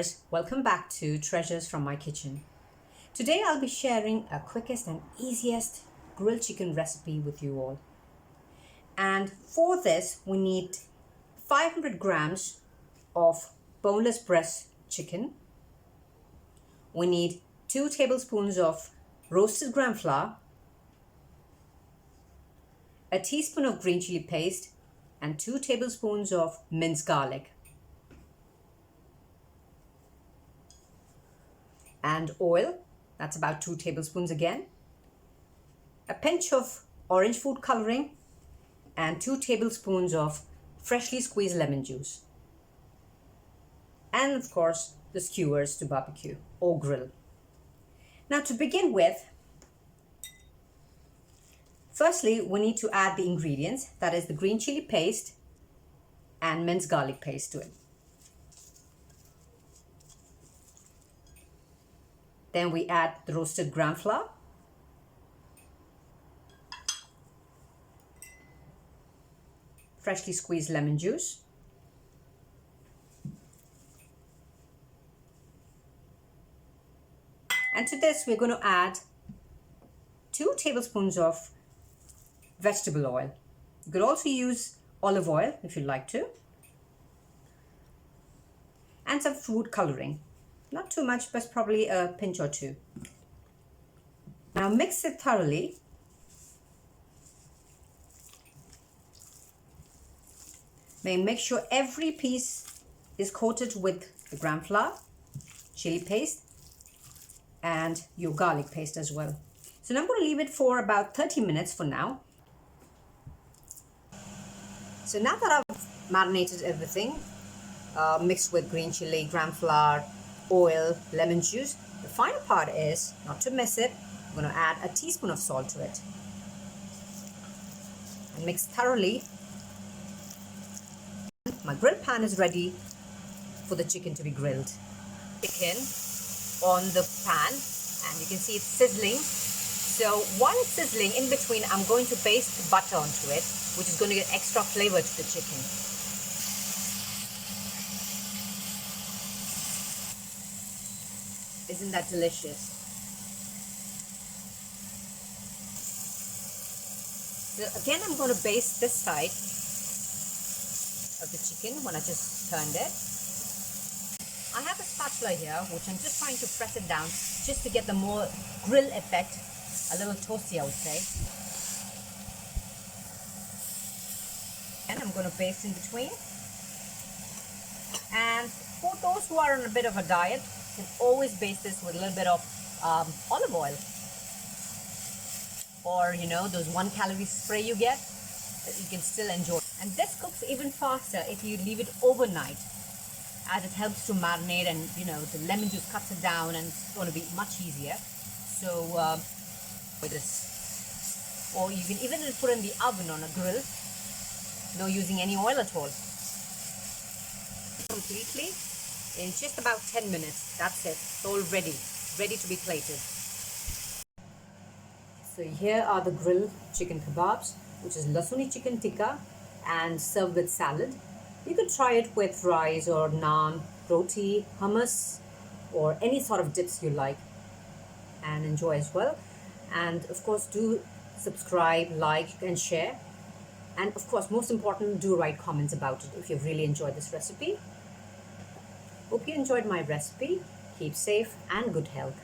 viewers, welcome back to Treasures from My Kitchen. Today I'll be sharing a quickest and easiest grilled chicken recipe with you all. And for this we need 500 grams of boneless breast chicken. We need 2 tablespoons of roasted gram flour, a teaspoon of green chili paste, and 2 tablespoons of minced garlic. And oil, that's about 2 tablespoons again, a pinch of orange food coloring, and 2 tablespoons of freshly squeezed lemon juice. And of course, the skewers to barbecue or grill. Now to begin with, firstly, we need to add the ingredients, that is the green chili paste and minced garlic paste to it. Then we add the roasted gram flour, freshly squeezed lemon juice, and to this we're going to add 2 tablespoons of vegetable oil. You could also use olive oil if you'd like to, and some food coloring. Not too much, but probably a pinch or 2. Now mix it thoroughly. Make sure every piece is coated with the gram flour, chili paste, and your garlic paste as well. So now I'm going to leave it for about 30 minutes for now. So now that I've marinated everything, mixed with green chili, gram flour, oil, lemon juice, the final part is, not to miss it, I'm going to add a teaspoon of salt to it and mix thoroughly. My grill pan is ready for the chicken to be grilled. Chicken on the pan, and you can see it's sizzling. So while it's sizzling, in between I'm going to baste the butter onto it, which is going to get extra flavor to the chicken. Isn't that delicious? So again, I'm going to baste this side of the chicken when I just turned it. I have a spatula here, which I'm just trying to press it down just to get the more grill effect, a little toasty I would say. And I'm going to baste in between. And for those who are on a bit of a diet, you can always baste this with a little bit of olive oil, or those 1-calorie spray you get that you can still enjoy. And this cooks even faster if you leave it overnight, as it helps to marinate, and the lemon juice cuts it down, and it's going to be much easier. So with this, or you can even put it in the oven on a grill, no using any oil at all. Completely in just about 10 minutes. That's it. It's all ready to be plated. So here are the grilled chicken kebabs, which is Laasoni chicken tikka, and served with salad. You could try it with rice or naan, roti, hummus, or any sort of dips you like, and enjoy as well. And of course, do subscribe, like, and share. And of course, most important, do write comments about it if you've really enjoyed this recipe. Hope you enjoyed my recipe. Keep safe and good health.